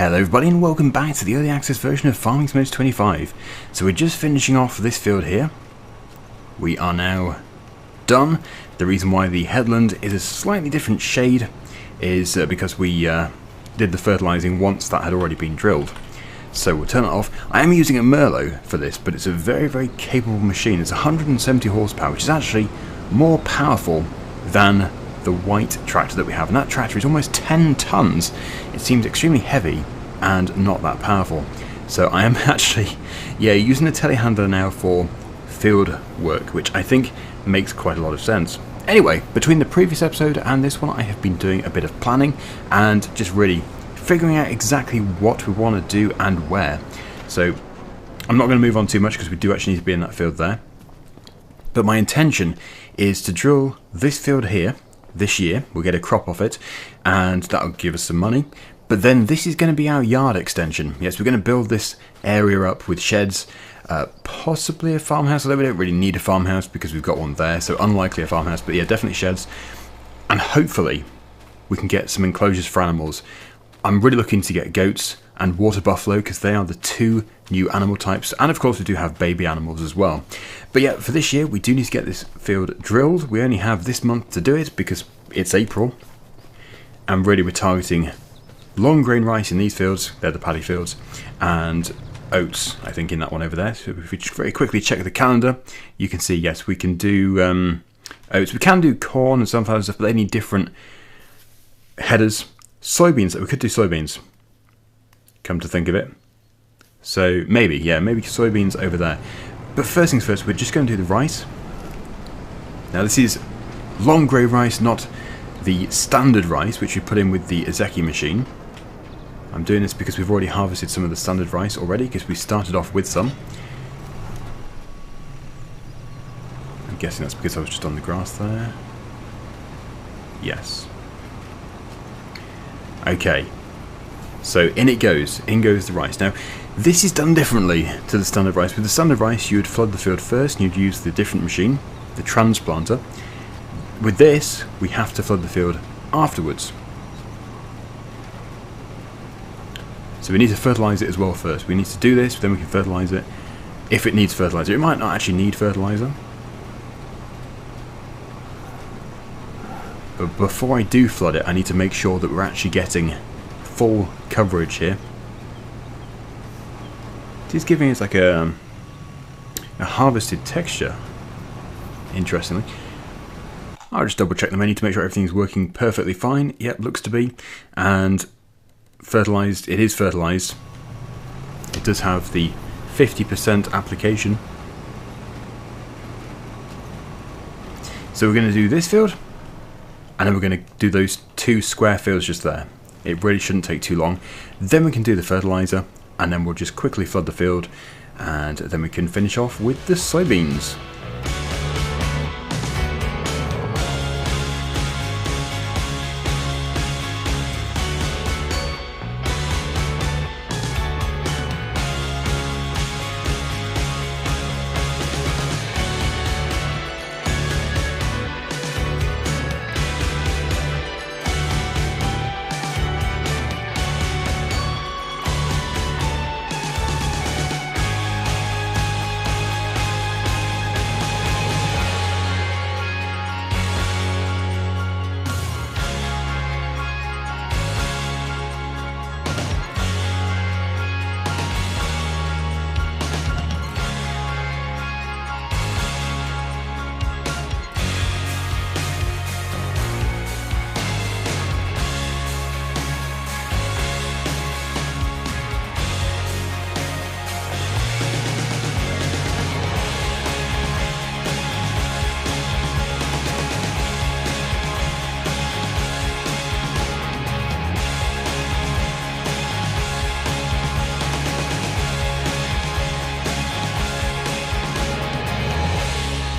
Hello everybody and welcome back to the early access version of Farming Simulator 25. So we're just finishing off this field here. We are now done. The reason why the headland is a slightly different shade is because we did the fertilizing once that had already been drilled. So we'll turn it off. I am using a Merlot for this, but it's a very capable machine. It's 170 horsepower, which is actually more powerful than the white tractor that we have, and that tractor is almost 10 tons. It seems extremely heavy and not that powerful. So I am actually using a telehandler now for field work, which I think makes quite a lot of sense. Anyway, between the previous episode and this one, I have been doing a bit of planning and just really figuring out exactly what we want to do and where. So I'm not going to move on too much because we do actually need to be in that field there. But my intention is to drill this field here this year. We'll get a crop off it and that'll give us some money. But then this is going to be our yard extension. Yes, we're going to build this area up with sheds, possibly a farmhouse, although we don't really need a farmhouse because we've got one there, so unlikely a farmhouse, but yeah, definitely sheds. And hopefully we can get some enclosures for animals. I'm really looking to get goats and water buffalo because they are the two new animal types, and of course we do have baby animals as well. But yeah, for this year we do need to get this field drilled. We only have this month to do it because it's April, and really we're targeting long grain rice in these fields. They're the paddy fields, and oats I think in that one over there. So if we very quickly check the calendar, you can see yes, we can do oats. We can do corn and sunflower stuff, but they need different headers. Soybeans, we could do soybeans, come to think of it. So maybe soybeans over there. But first things first, we're just going to do the rice. Now this is long grain rice, not the standard rice which we put in with the Ezeki machine. I'm doing this because we've already harvested some of the standard rice already, because we started off with some. I'm guessing that's because I was just on the grass there. Yes. Okay, so in goes the rice. Now, this is done differently to the standard rice. With the standard rice, you would flood the field first, and you'd use the different machine, the transplanter. With this, we have to flood the field afterwards. So we need to fertilise it as well first. We need to do this, then we can fertilise it if it needs fertiliser. It might not actually need fertiliser. But before I do flood it, I need to make sure that we're actually getting full coverage here. It is giving us like a harvested texture, interestingly. I'll just double check the menu to make sure everything's working perfectly fine. Yep, looks to be. And fertilised, it is fertilised. It does have the 50% application. So we're going to do this field, and then we're going to do those two square fields just there. It really shouldn't take too long. Then we can do the fertiliser, and then we'll just quickly flood the field, and then we can finish off with the soybeans.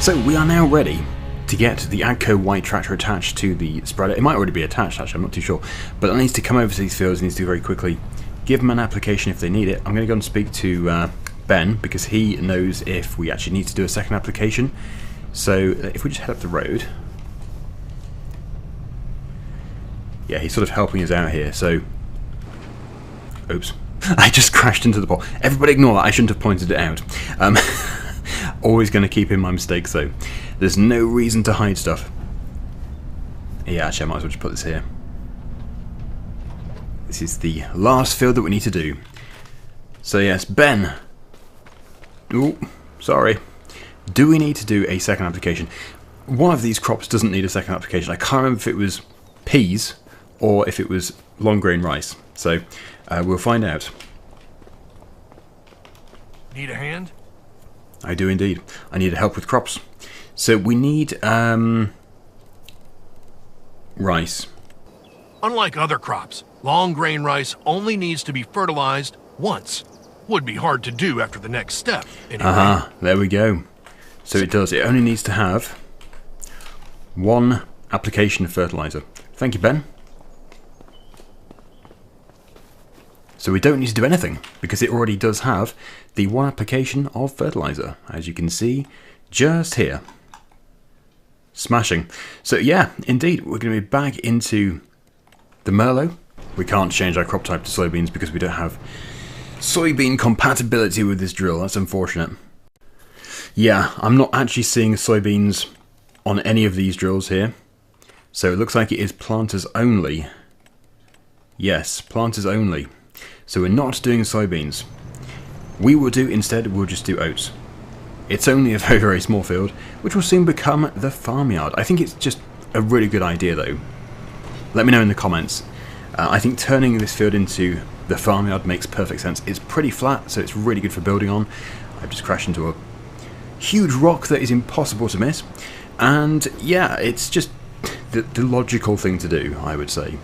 So we are now ready to get the AGCO white tractor attached to the spreader. It might already be attached actually, I'm not too sure. But it needs to come over to these fields, it needs to very quickly give them an application if they need it. I'm going to go and speak to Ben because he knows if we actually need to do a second application. So if we just head up the road. Yeah, he's sort of helping us out here. So Oops. I just crashed into the pole. Everybody ignore that. I shouldn't have pointed it out. Always going to keep in my mistakes, though. There's no reason to hide stuff. Yeah, actually, I might as well just put this here. This is the last field that we need to do. So, yes, Ben. Ooh, sorry. Do we need to do a second application? One of these crops doesn't need a second application. I can't remember if it was peas or if it was long grain rice. So, we'll find out. Need a hand? I do indeed. I need help with crops. So we need rice. Unlike other crops, long grain rice only needs to be fertilized once. Would be hard to do after the next step, anyway. There we go. So it does. It only needs to have one application of fertilizer. Thank you, Ben. So we don't need to do anything, because it already does have the one application of fertilizer, as you can see just here. Smashing. So yeah, indeed, we're going to be back into the Merlot. We can't change our crop type to soybeans because we don't have soybean compatibility with this drill. That's unfortunate. Yeah, I'm not actually seeing soybeans on any of these drills here. So it looks like it is planters only. Yes, planters only. So we're not doing soybeans. We will do, instead, we'll just do oats. It's only a very, very small field, which will soon become the farmyard. I think it's just a really good idea, though. Let me know in the comments. I think turning this field into the farmyard makes perfect sense. It's pretty flat, so it's really good for building on. I've just crashed into a huge rock that is impossible to miss. And yeah, it's just the logical thing to do, I would say.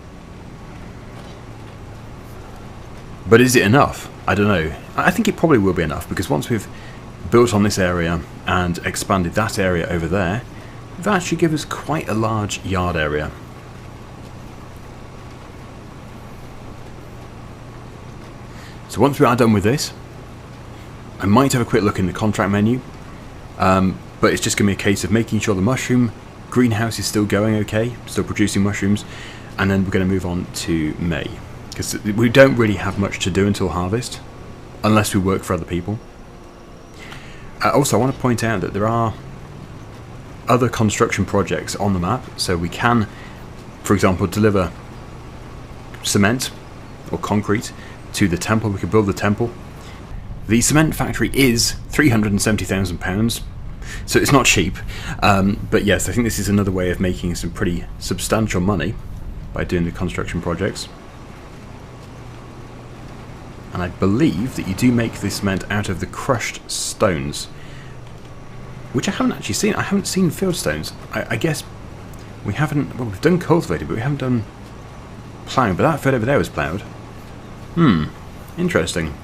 But is it enough? I don't know. I think it probably will be enough, because once we've built on this area and expanded that area over there, that should give us quite a large yard area. So once we are done with this, I might have a quick look in the contract menu, but it's just going to be a case of making sure the mushroom greenhouse is still going okay, still producing mushrooms, and then we're going to move on to May. Because we don't really have much to do until harvest, unless we work for other people. Also, I want to point out that there are other construction projects on the map, so we can, for example, deliver cement or concrete to the temple. We could build the temple. The cement factory is £370,000, so it's not cheap. But yes, I think this is another way of making some pretty substantial money by doing the construction projects. And I believe that you do make this cement out of the crushed stones, which I haven't actually seen. I haven't seen field stones. I guess we haven't. Well, we've done cultivated, but we haven't done ploughing. But that field over there was ploughed. Interesting.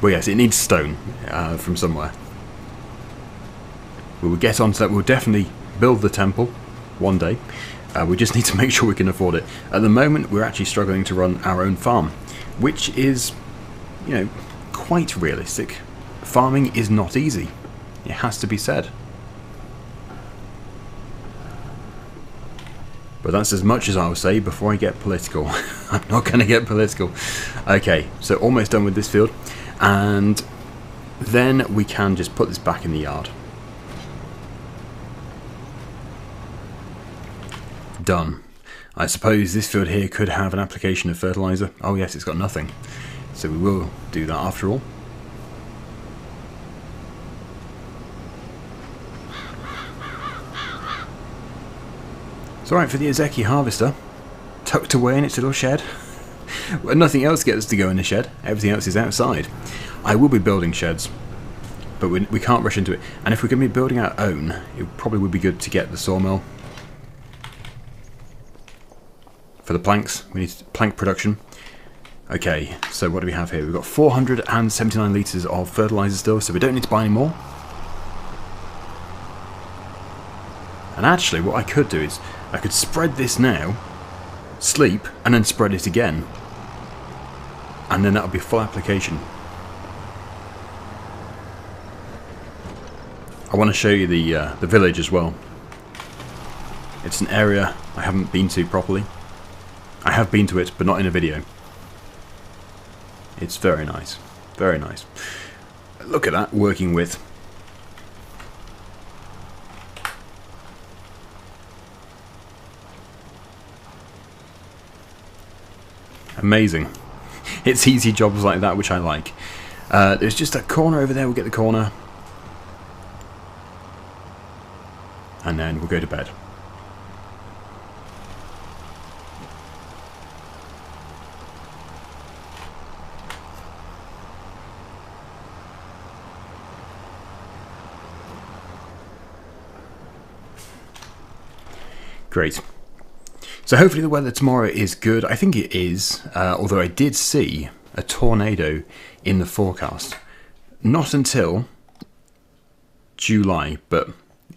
Well, yes, it needs stone from somewhere. We will get onto that. We'll definitely build the temple one day. We just need to make sure we can afford it. At the moment, we're actually struggling to run our own farm, which is, you know, quite realistic. Farming is not easy. It has to be said. But that's as much as I'll say before I get political. I'm not going to get political. Okay, so almost done with this field. And then we can just put this back in the yard. Done. I suppose this field here could have an application of fertilizer. Oh yes, it's got nothing. So we will do that after all. It's alright for the Ozeki harvester, tucked away in its little shed. Well, nothing else gets to go in the shed, everything else is outside. I will be building sheds, but we can't rush into it. And if we're going to be building our own, it probably would be good to get the sawmill. For the planks, we need plank production. Okay, so what do we have here? We've got 479 litres of fertiliser still, so we don't need to buy any more. And actually, what I could do is, I could spread this now, sleep, and then spread it again. And then that would be full application. I want to show you the village as well. It's an area I haven't been to properly. I have been to it, but not in a video. It's very nice. Very nice. Look at that, working with. Amazing. It's easy jobs like that which I like. There's just a corner over there, we'll get the corner. And then we'll go to bed. Great. So hopefully the weather tomorrow is good. I think it is, although I did see a tornado in the forecast. Not until July, but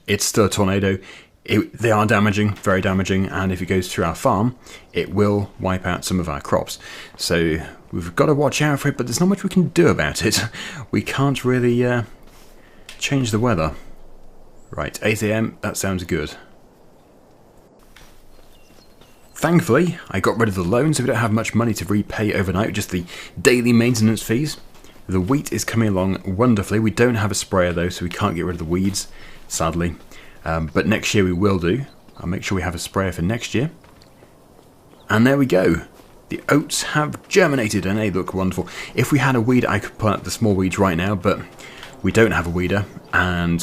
it's still a tornado. They are damaging, very damaging, and if it goes through our farm, it will wipe out some of our crops. So we've got to watch out for it, but there's not much we can do about it. We can't really change the weather. Right, 8 AM, that sounds good. Thankfully, I got rid of the loan, so we don't have much money to repay overnight, just the daily maintenance fees. The wheat is coming along wonderfully. We don't have a sprayer though, so we can't get rid of the weeds, sadly. But next year we will do. I'll make sure we have a sprayer for next year. And there we go. The oats have germinated and they look wonderful. If we had a weed, I could plant the small weeds right now, but we don't have a weeder. And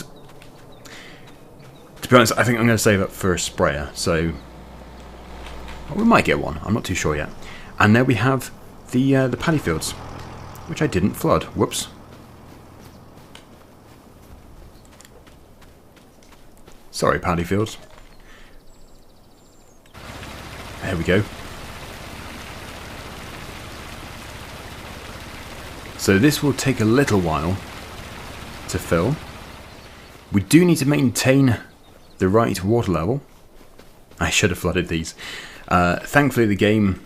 to be honest, I think I'm going to save up for a sprayer, so we might get one. I'm not too sure yet. And there we have the paddy fields, which I didn't flood. Whoops. Sorry, paddy fields. There we go. So this will take a little while to fill. We do need to maintain the right water level. I should have flooded these. Thankfully the game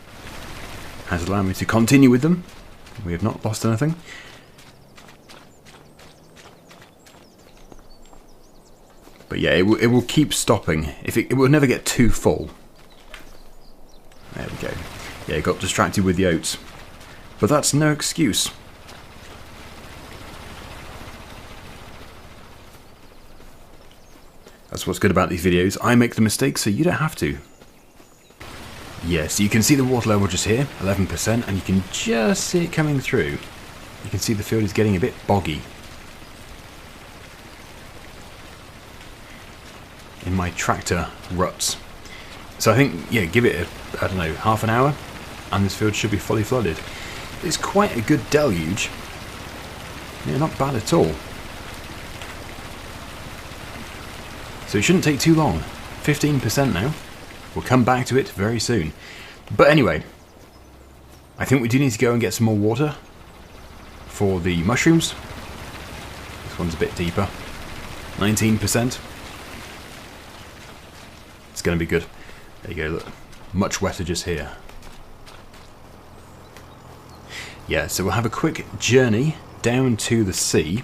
has allowed me to continue with them. We have not lost anything. But yeah, it will keep stopping. It will never get too full. There we go. Yeah, it got distracted with the oats. But that's no excuse. That's what's good about these videos. I make the mistakes so you don't have to. Yes, you can see the water level just here, 11%, and you can just see it coming through. You can see the field is getting a bit boggy. In my tractor ruts. So I think, yeah, give it, I don't know, half an hour, and this field should be fully flooded. It's quite a good deluge. Yeah, not bad at all. So it shouldn't take too long. 15% now. We'll come back to it very soon. But anyway, I think we do need to go and get some more water for the mushrooms. This one's a bit deeper. 19%. It's going to be good. There you go, look. Much wetter just here. Yeah, so we'll have a quick journey down to the sea,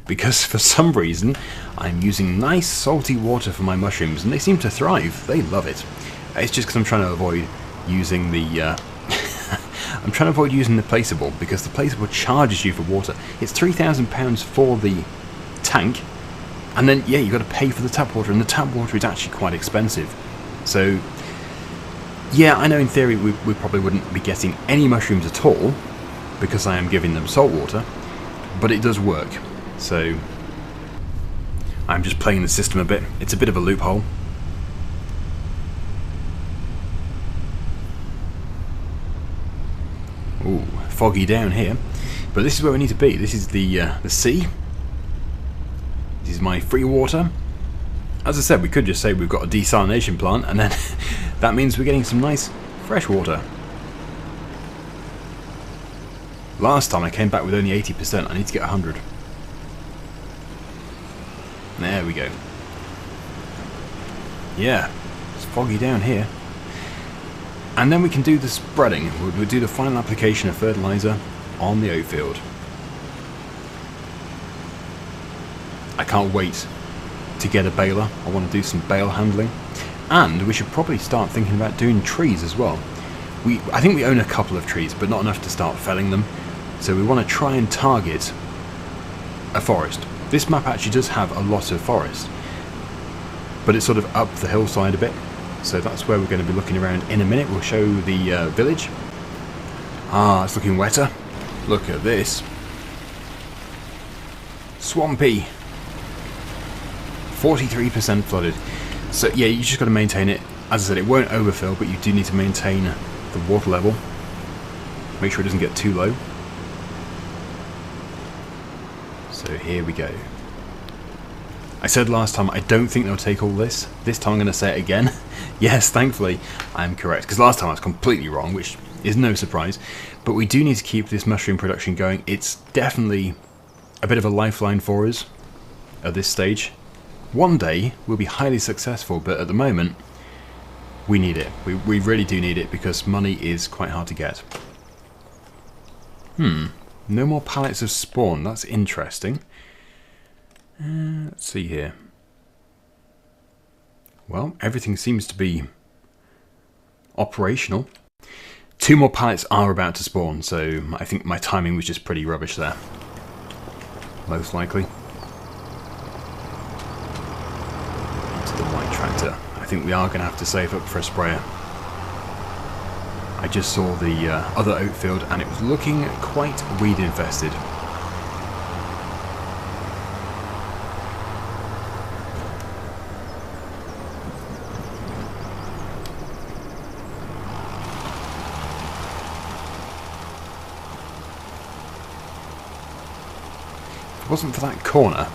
because for some reason I'm using nice salty water for my mushrooms and they seem to thrive. They love it. It's just because I'm trying to avoid using the I'm trying to avoid using the placeable, because the placeable charges you for water. It's £3,000 for the tank, and then yeah, you've got to pay for the tap water, and the tap water is actually quite expensive. So yeah, I know in theory we probably wouldn't be getting any mushrooms at all because I am giving them salt water, but it does work. So I'm just playing the system a bit. It's a bit of a loophole. Ooh, foggy down here. But this is where we need to be. This is the sea. This is my free water. As I said, we could just say we've got a desalination plant, and then that means we're getting some nice fresh water. Last time I came back with only 80%. I need to get 100. There we go. Yeah, it's foggy down here. And then we can do the spreading. We'll do the final application of fertilizer on the oat field. I can't wait to get a baler. I want to do some bale handling. And we should probably start thinking about doing trees as well. I think we own a couple of trees, but not enough to start felling them. So we want to try and target a forest. This map actually does have a lot of forest, but it's sort of up the hillside a bit. So that's where we're going to be looking around in a minute. We'll show the village. Ah, it's looking wetter. Look at this. Swampy. 43% flooded. So yeah, you just got to maintain it. As I said, it won't overfill, but you do need to maintain the water level. Make sure it doesn't get too low. So here we go. I said last time, I don't think they'll take all this. This time I'm going to say it again. Yes, thankfully, I'm correct. Because last time I was completely wrong, which is no surprise. But we do need to keep this mushroom production going. It's definitely a bit of a lifeline for us at this stage. One day, we'll be highly successful, but at the moment, we need it. We really do need it, because money is quite hard to get. No more pallets of spawn. That's interesting. Let's see here. Well, everything seems to be operational. 2 more pallets are about to spawn, so I think my timing was just pretty rubbish there. Most likely. Into the white tractor. I think we are going to have to save up for a sprayer. I just saw the other oat field and it was looking quite weed infested. If it wasn't for that corner,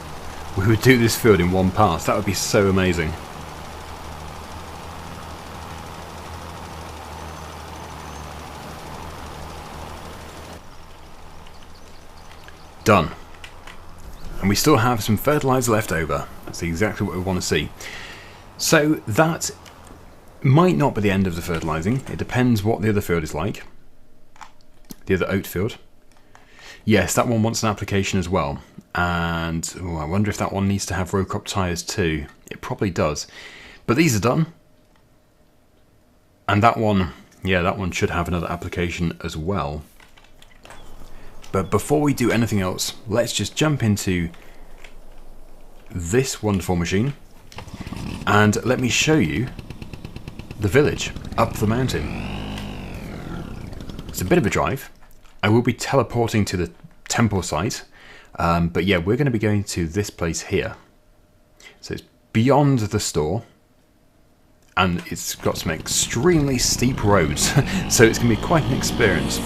we would do this field in one pass. That would be so amazing. Done. And we still have some fertilizer left over. That's exactly what we want to see. So that might not be the end of the fertilizing. It depends what the other field is like. The other oat field. Yes, that one wants an application as well. And I wonder if that one needs to have row crop tyres too. It probably does. But these are done. And that one, yeah, that one should have another application as well. But before we do anything else, let's just jump into this wonderful machine and let me show you the village up the mountain. It's a bit of a drive. I will be teleporting to the temple site, but yeah, we're going to be going to this place here. So it's beyond the store and it's got some extremely steep roads, so it's going to be quite an experience.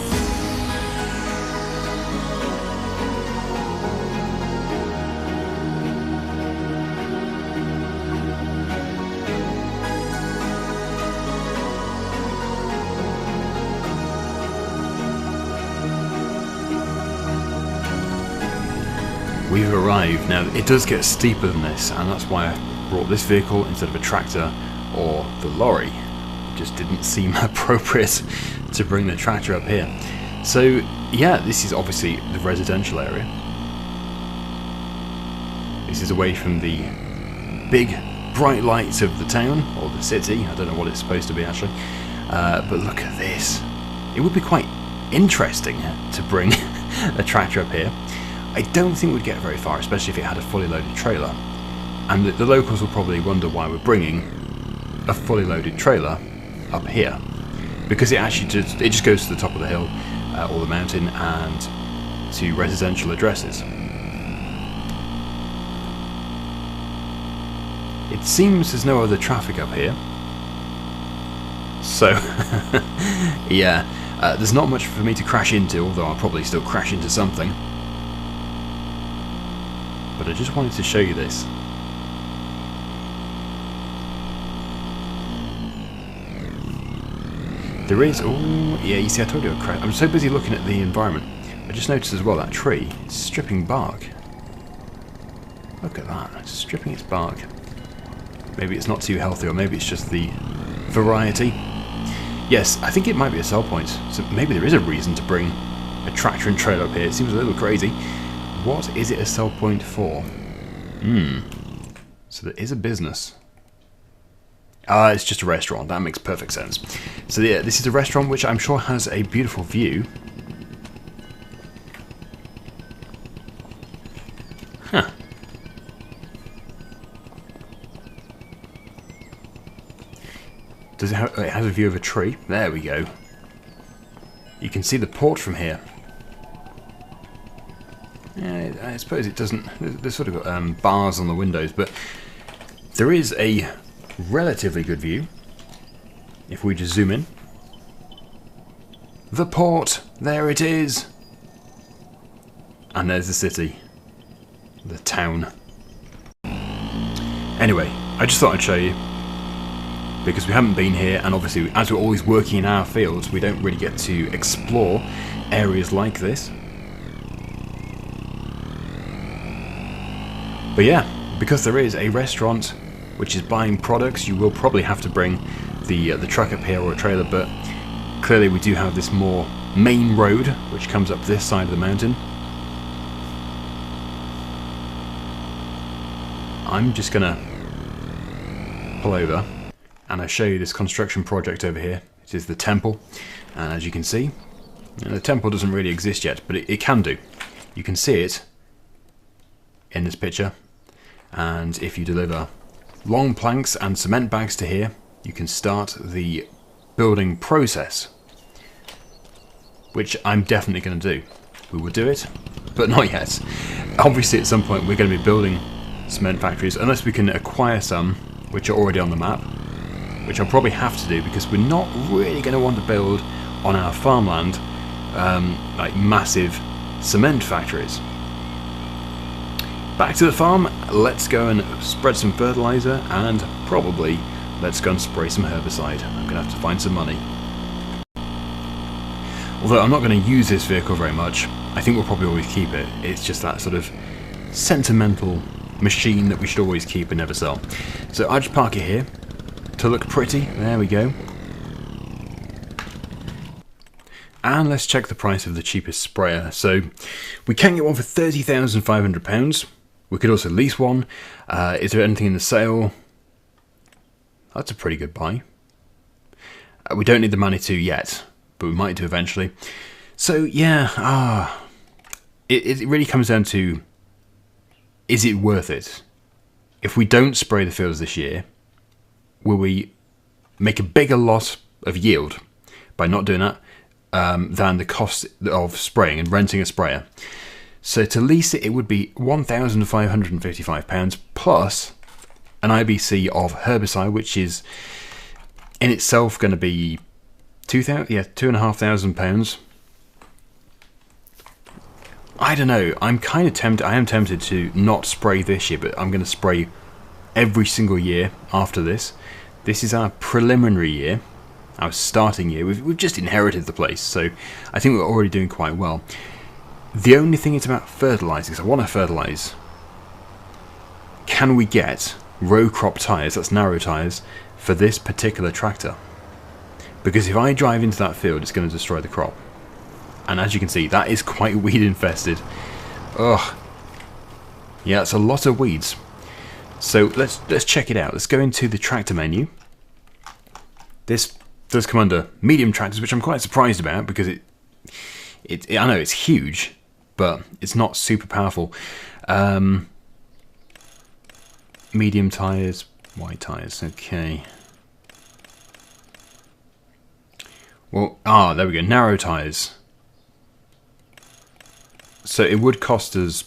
We've arrived. Now it does get steeper than this, and that's why I brought this vehicle instead of a tractor or the lorry. It just didn't seem appropriate to bring the tractor up here. So yeah, this is obviously the residential area. This is away from the big bright lights of the town or the city. I don't know what it's supposed to be actually, but look at this. It would be quite interesting to bring a tractor up here. I don't think we'd get very far, especially if it had a fully loaded trailer. And the locals will probably wonder why we're bringing a fully loaded trailer up here. Because it actually just goes to the top of the hill, or the mountain, and to residential addresses. It seems there's no other traffic up here. So, yeah, there's not much for me to crash into, although I'll probably still crash into something. But I just wanted to show you this. There is, oh yeah, you see I told you I'd crash. I'm so busy looking at the environment. I just noticed as well that tree is stripping bark. Look at that, it's stripping its bark. Maybe it's not too healthy, or maybe it's just the variety. Yes, I think it might be a sell point, so maybe there is a reason to bring a tractor and trailer up here. It seems a little crazy. What is it a sell point for? So there is a business. It's just a restaurant. That makes perfect sense. So yeah, this is a restaurant which I'm sure has a beautiful view. Huh. Does it have... It has a view of a tree. There we go. You can see the port from here. Yeah, I suppose it doesn't... There's sort of got bars on the windows, but there is a relatively good view. If we just zoom in. The port! There it is! And there's the city. The town. Anyway, I just thought I'd show you. Because we haven't been here, and obviously, as we're always working in our fields, we don't really get to explore areas like this. But yeah, because there is a restaurant which is buying products, you will probably have to bring the truck up here or a trailer, but clearly we do have this more main road which comes up this side of the mountain. I'm just gonna pull over and I'll show you this construction project over here. It is the temple, and as you can see, the temple doesn't really exist yet, but it can do. You can see it in this picture, and if you deliver long planks and cement bags to here, you can start the building process, which I'm definitely going to do. We will do it, but not yet. Obviously at some point we're going to be building cement factories, unless we can acquire some which are already on the map, which I'll probably have to do because we're not really going to want to build on our farmland like massive cement factories. Back to the farm, let's go and spread some fertilizer, and probably let's go and spray some herbicide. I'm going to have to find some money. Although I'm not going to use this vehicle very much, I think we'll probably always keep it. It's just that sort of sentimental machine that we should always keep and never sell. So I'll just park it here to look pretty. There we go. And let's check the price of the cheapest sprayer. So we can get one for £30,500. We could also lease one. Is there anything in the sale? That's a pretty good buy. We don't need the Manitou yet, but we might do eventually. So yeah, it really comes down to, is it worth it? If we don't spray the fields this year, will we make a bigger loss of yield by not doing that than the cost of spraying and renting a sprayer? So to lease it, it would be £1,555 plus an IBC of herbicide, which is in itself going to be £2,500. I don't know. I'm kind of tempted. I am tempted to not spray this year, but I'm going to spray every single year after this. This is our preliminary year, our starting year. We've just inherited the place, so I think we're already doing quite well. The only thing is about fertilising, because I want to fertilise. Can we get row crop tyres, that's narrow tyres, for this particular tractor? Because if I drive into that field, it's going to destroy the crop. And as you can see, that is quite weed infested. Ugh. Yeah, it's a lot of weeds. So let's check it out. Let's go into the tractor menu. This does come under medium tractors, which I'm quite surprised about because I know it's huge, but it's not super powerful. Medium tyres, wide tyres, okay. Well, there we go, narrow tyres. So it would cost us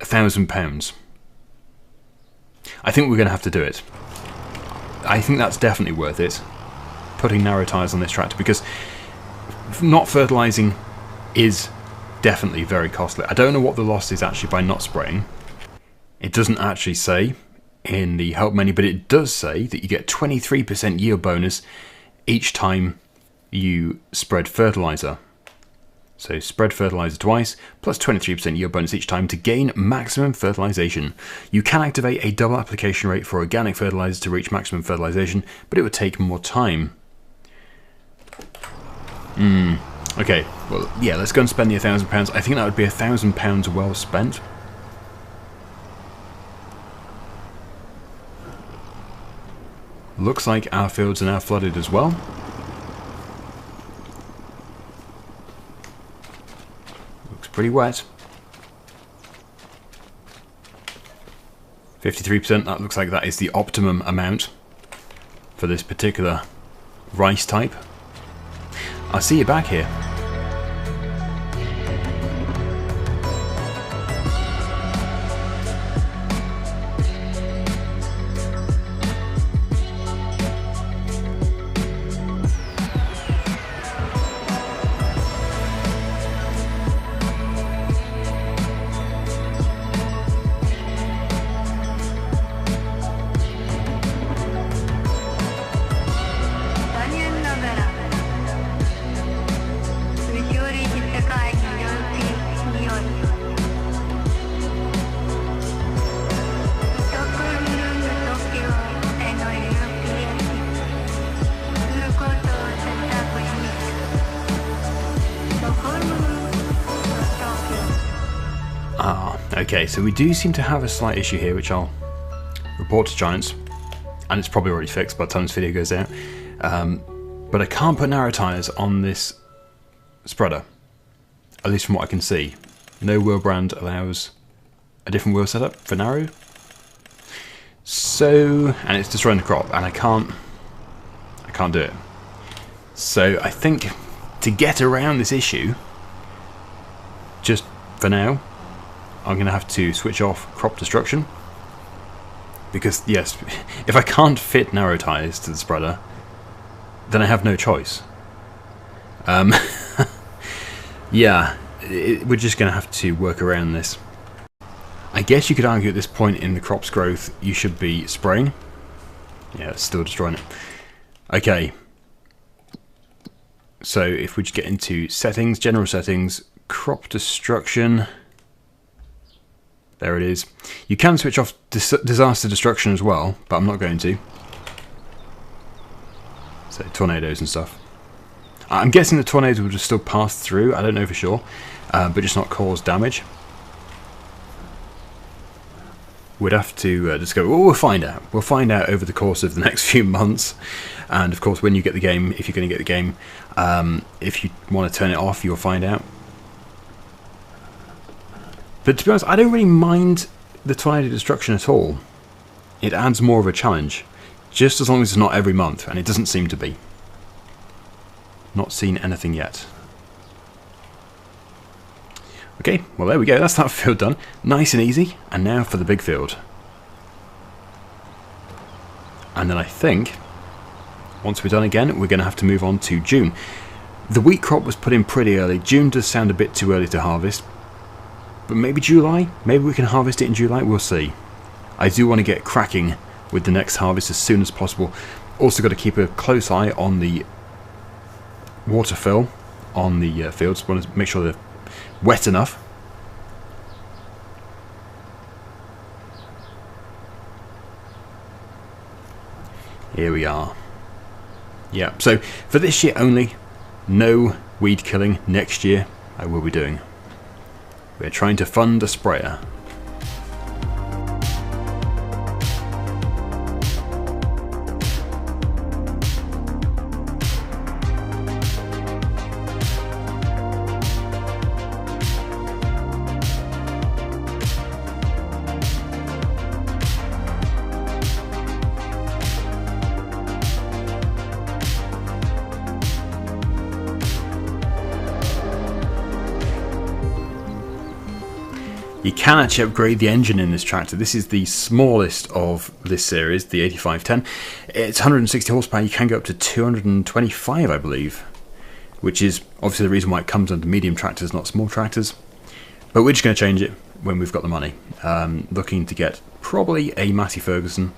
£1,000. I think we're going to have to do it. I think that's definitely worth it, putting narrow tyres on this tractor, because not fertilising is definitely very costly. I don't know what the loss is actually by not spraying. It doesn't actually say in the help menu, but it does say that you get 23% yield bonus each time you spread fertiliser. So spread fertiliser twice, plus 23% yield bonus each time to gain maximum fertilisation. You can activate a double application rate for organic fertiliser to reach maximum fertilisation, but it would take more time. Okay, well, yeah, let's go and spend the £1,000. I think that would be £1,000 well spent. Looks like our fields are now flooded as well. Looks pretty wet. 53%, that looks like that is the optimum amount for this particular rice type. I'll see you back here. Okay, so we do seem to have a slight issue here, which I'll report to Giants, and it's probably already fixed by the time this video goes out. But I can't put narrow tyres on this spreader, at least from what I can see. No wheel brand allows a different wheel setup for narrow. So, and it's destroying the crop, and I can't do it. So I think to get around this issue, just for now, I'm going to have to switch off crop destruction, because yes, if I can't fit narrow tyres to the spreader, then I have no choice. Yeah, we're just going to have to work around this. I guess you could argue at this point in the crop's growth you should be spraying. Yeah, it's still destroying it. Okay, so if we just get into settings, general settings, crop destruction. There it is. You can switch off disaster destruction as well, but I'm not going to. So tornadoes and stuff. I'm guessing the tornadoes will just still pass through. I don't know for sure, but just not cause damage. We'd have to just go. Well, we'll find out. We'll find out over the course of the next few months. And of course, when you get the game, if you're going to get the game, if you want to turn it off, you'll find out. But to be honest, I don't really mind the tornado destruction at all. It adds more of a challenge, just as long as it's not every month, and it doesn't seem to be. Not seen anything yet. Okay, well there we go, that's that field done. Nice and easy, and now for the big field. And then I think, once we're done again, we're going to have to move on to June. The wheat crop was put in pretty early. June does sound a bit too early to harvest. But maybe July? Maybe we can harvest it in July? We'll see. I do want to get cracking with the next harvest as soon as possible. Also got to keep a close eye on the water fill on the fields. Want to make sure they're wet enough. Here we are. Yeah, so for this year only, no weed killing. Next year I will be doing. We're trying to fund a sprayer. You can actually upgrade the engine in this tractor. This is the smallest of this series, the 8510. It's 160 horsepower. You can go up to 225, I believe, which is obviously the reason why it comes under medium tractors, not small tractors. But we're just going to change it when we've got the money. Looking to get probably a Massey Ferguson,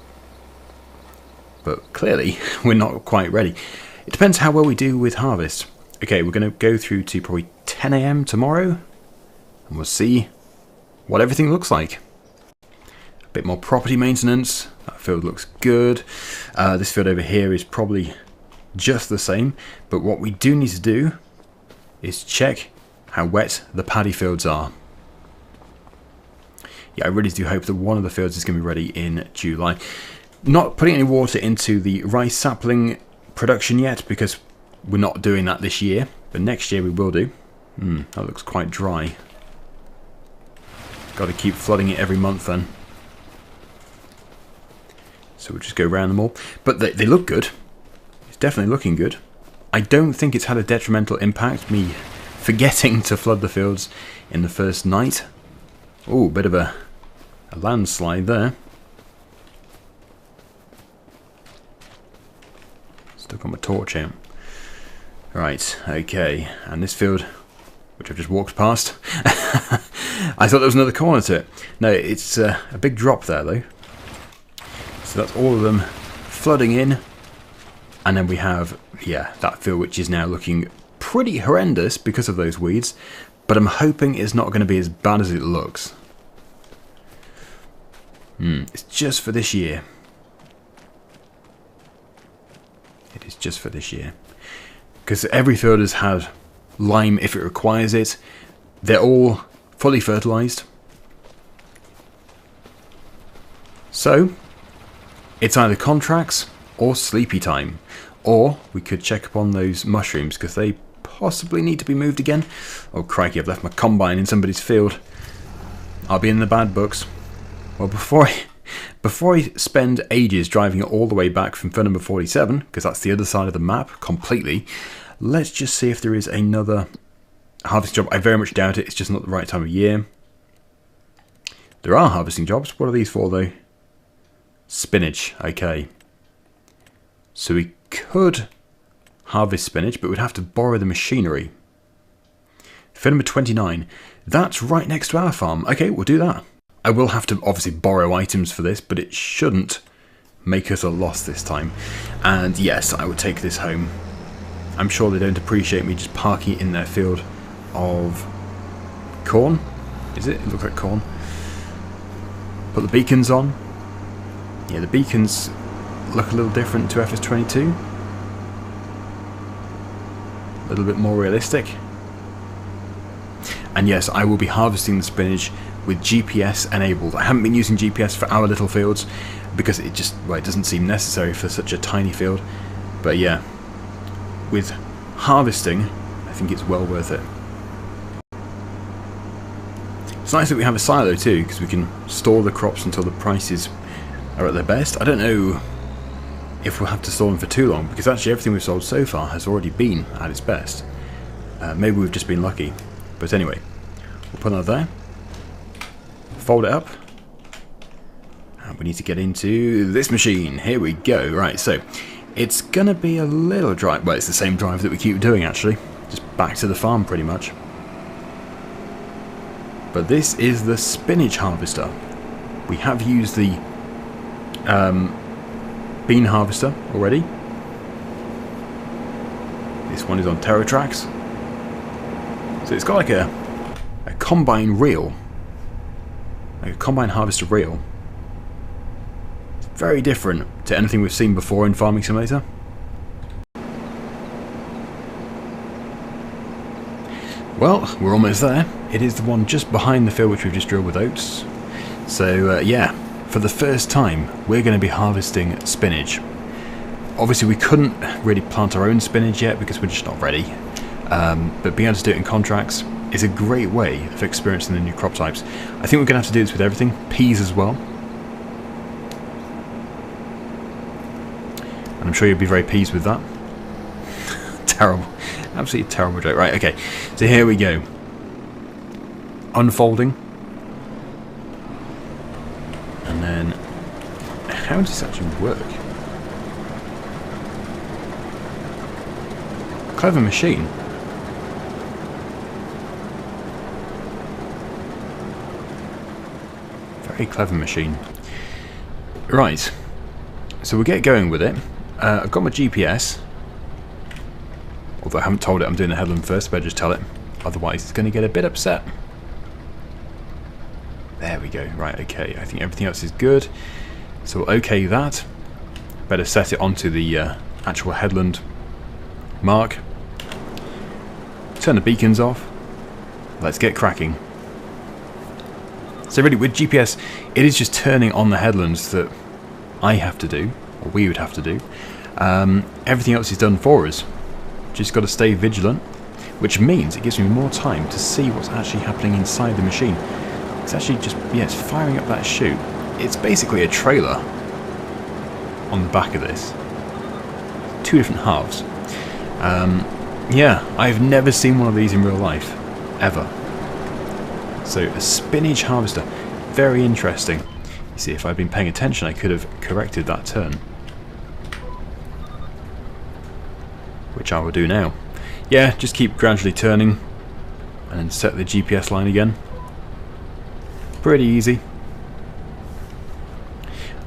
but clearly we're not quite ready. It depends how well we do with harvest. Okay, we're going to go through to probably 10 AM tomorrow, and we'll see what everything looks like. A bit more property maintenance. That field looks good. This field over here is probably just the same, but what we do need to do is check how wet the paddy fields are. Yeah, I really do hope that one of the fields is going to be ready in July. Not putting any water into the rice sapling production yet because we're not doing that this year, but next year we will do. That looks quite dry. Got to keep flooding it every month then. So we'll just go around them all. But they look good. It's definitely looking good. I don't think it's had a detrimental impact, me forgetting to flood the fields in the first night. Oh, bit of a landslide there. Stuck on my torch here. Right, okay. And this field, which I've just walked past, I thought there was another corner to it. No, it's a big drop there though. So that's all of them flooding in. And then we have, yeah, that field which is now looking pretty horrendous because of those weeds. But I'm hoping it's not going to be as bad as it looks. It's just for this year. It is just for this year. Because every field has had lime if it requires it. They're all fully fertilised. So, it's either contracts or sleepy time. Or we could check upon those mushrooms because they possibly need to be moved again. Oh crikey, I've left my combine in somebody's field. I'll be in the bad books. Well, before I spend ages driving it all the way back from field number 47, because that's the other side of the map completely, let's just see if there is another harvest job. I very much doubt it. It's just not the right time of year. There are harvesting jobs. What are these for though? Spinach. Okay. So we could harvest spinach, but we'd have to borrow the machinery. Field number 29. That's right next to our farm. Okay, we'll do that. I will have to obviously borrow items for this, but it shouldn't make us a loss this time. And yes, I would take this home. I'm sure they don't appreciate me just parking it in their field of corn. Is it? It looks like corn. Put the beacons on. Yeah, the beacons look a little different to FS22. A little bit more realistic. And yes, I will be harvesting the spinach with GPS enabled. I haven't been using GPS for our little fields because it just, well, it doesn't seem necessary for such a tiny field. But yeah, with harvesting, I think it's well worth it. It's nice that we have a silo too, because we can store the crops until the prices are at their best. I don't know if we'll have to store them for too long, because actually everything we've sold so far has already been at its best. Maybe we've just been lucky. But anyway, we'll put that there. Fold it up. And we need to get into this machine. Here we go. Right, so it's going to be a little drive. Well, it's the same drive that we keep doing actually. Just back to the farm pretty much. But this is the spinach harvester. We have used the bean harvester already. This one is on Terra tracks. So it's got like a combine reel. Like a combine harvester reel. It's very different to anything we've seen before in Farming Simulator. Well, we're almost there. It is the one just behind the field which we've just drilled with oats. So yeah, for the first time we're going to be harvesting spinach. Obviously we couldn't really plant our own spinach yet because we're just not ready. But being able to do it in contracts is a great way of experiencing the new crop types. I think we're going to have to do this with everything. Peas as well. And I'm sure you'll be very pleased with that. Terrible. Absolutely terrible joke. Right, okay. So here we go. Unfolding. And then, how does this actually work? Clever machine. Very clever machine. Right. So we'll get going with it. I've got my GPS. Although I haven't told it I'm doing the headland first, better just tell it. Otherwise it's going to get a bit upset. There we go. Right, okay. I think everything else is good. So we'll okay that. Better set it onto the actual headland mark. Turn the beacons off. Let's get cracking. So really with GPS, it is just turning on the headlands that I have to do, or we would have to do. Everything else is done for us. Just got to stay vigilant, which means it gives me more time to see what's actually happening inside the machine. It's actually just, yeah, it's firing up that chute. It's basically a trailer on the back of this. Two different halves. Yeah, I've never seen one of these in real life, ever. So a spinach harvester, very interesting. You see, if I'd been paying attention, I could have corrected that turn, which I will do now. Yeah, just keep gradually turning and set the GPS line again. Pretty easy.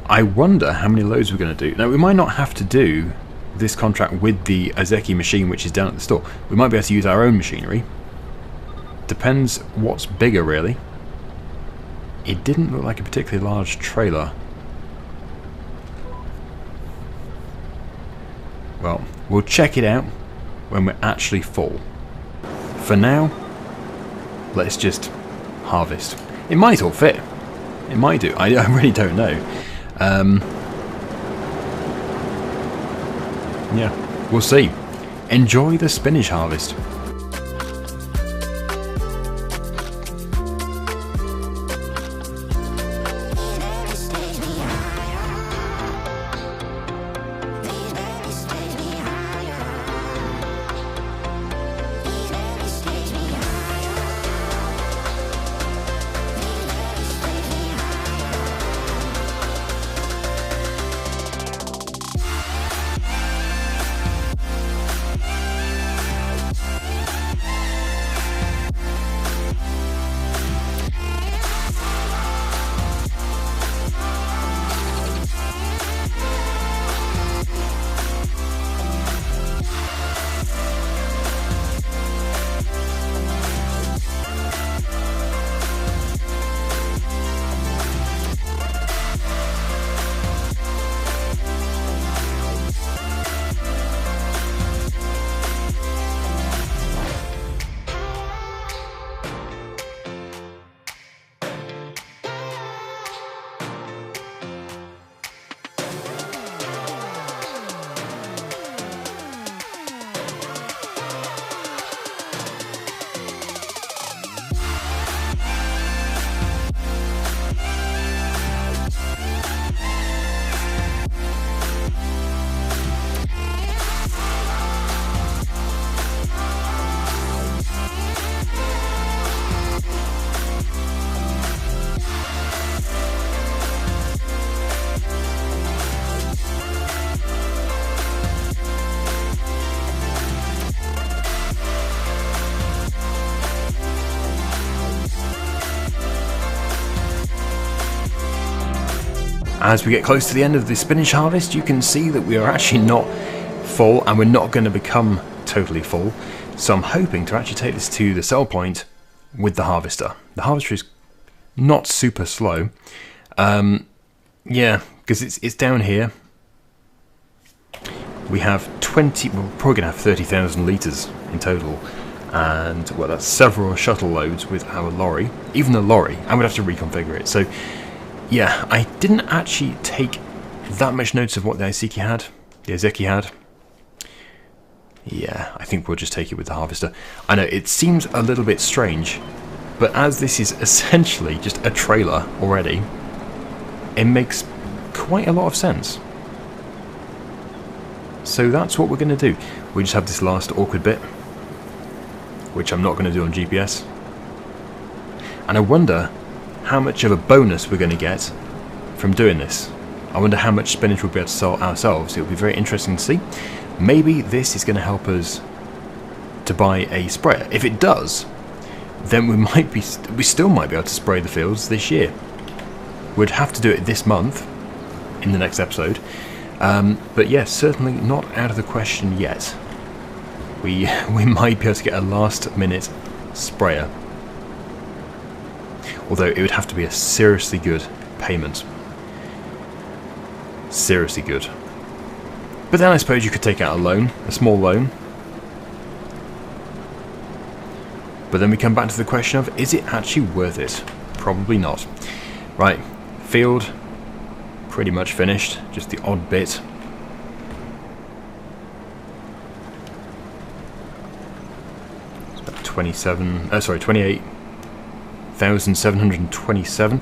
I wonder how many loads we're going to do. Now, we might not have to do this contract with the Azeki machine, which is down at the store. We might be able to use our own machinery. Depends what's bigger, really. It didn't look like a particularly large trailer. Well, we'll check it out when we're actually full. For now, let's just harvest. It might all fit. It might do. I really don't know. Yeah, we'll see. Enjoy the spinach harvest. As we get close to the end of the spinach harvest, you can see that we are actually not full, and we're not going to become totally full. So I'm hoping to actually take this to the sell point with the harvester. The harvester is not super slow. Yeah, because it's down here. We have 20, we're probably going to have 30,000 litres in total. And, well, that's several shuttle loads with our lorry. Even the lorry, and we'd have to reconfigure it. So, yeah, I didn't actually take that much notice of what the Azeki had. Yeah, I think we'll just take it with the harvester. I know, it seems a little bit strange, but as this is essentially just a trailer already, it makes quite a lot of sense. So that's what we're going to do. We just have this last awkward bit, which I'm not going to do on GPS. And I wonder how much of a bonus we're going to get from doing this. I wonder how much spinach we'll be able to sell ourselves. It'll be very interesting to see. Maybe this is going to help us to buy a sprayer. If it does, then we still might be able to spray the fields this year. We'd have to do it this month, in the next episode. But yes, certainly not out of the question yet. We might be able to get a last minute sprayer. Although it would have to be a seriously good payment. Seriously good. But then I suppose you could take out a loan, a small loan. But then we come back to the question of, is it actually worth it? Probably not. Right, field, pretty much finished, just the odd bit. It's about 28,727.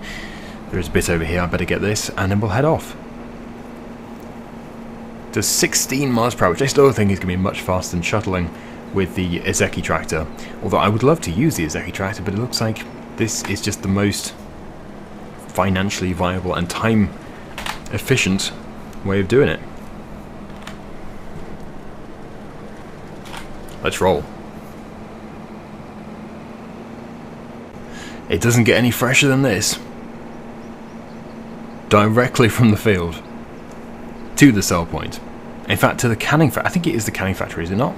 There's a bit over here, I better get this, and then we'll head off. Does 16 miles per hour, which I still think is going to be much faster than shuttling with the Ezeki tractor. Although I would love to use the Ezeki tractor, but it looks like this is just the most financially viable and time efficient way of doing it. Let's roll. It doesn't get any fresher than this. Directly from the field to the sell point. In fact, to the canning factory. I think it is the canning factory, is it not?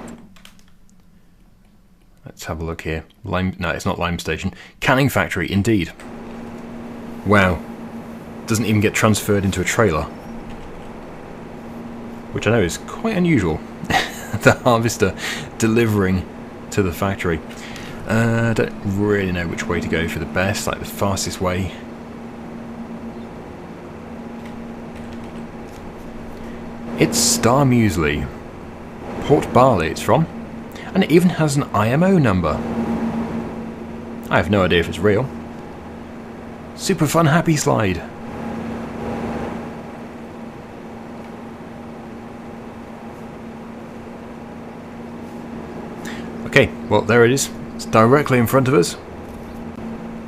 Let's have a look here. No, it's not Lime Station. Canning factory, indeed. Wow. Doesn't even get transferred into a trailer. Which I know is quite unusual. The harvester delivering to the factory. I don't really know which way to go for the best, like the fastest way. It's Star Muesli. Port Barley it's from. And it even has an IMO number. I have no idea if it's real. Super fun happy slide. Okay, well there it is. It's directly in front of us.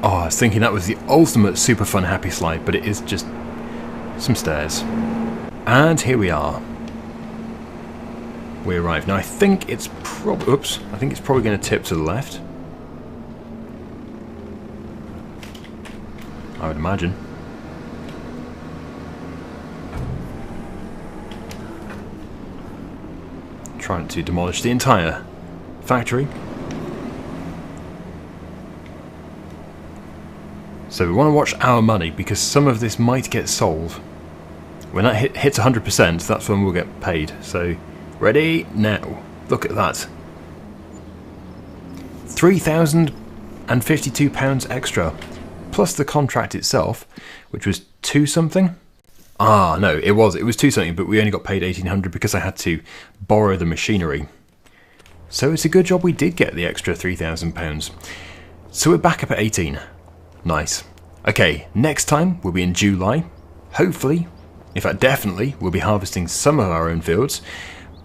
Oh, I was thinking that was the ultimate super fun happy slide, but it is just some stairs. And here we are. We arrived. Now I think it's probably going to tip to the left. I would imagine. Trying to demolish the entire factory. So we want to watch our money because some of this might get sold. When that hits 100%, that's when we'll get paid. So, ready? Now. Look at that. £3,052 extra. Plus the contract itself, which was 2 something. Ah, no, it was 2 something, but we only got paid 1,800 because I had to borrow the machinery. So it's a good job we did get the extra £3,000. So we're back up at 18. Nice. Okay, next time we'll be in July. Hopefully, in fact definitely, we'll be harvesting some of our own fields.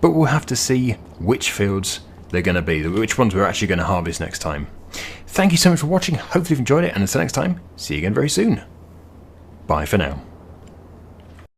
But we'll have to see which fields they're going to be, which ones we're actually going to harvest next time. Thank you so much for watching. Hopefully you've enjoyed it, and until next time, see you again very soon. Bye for now.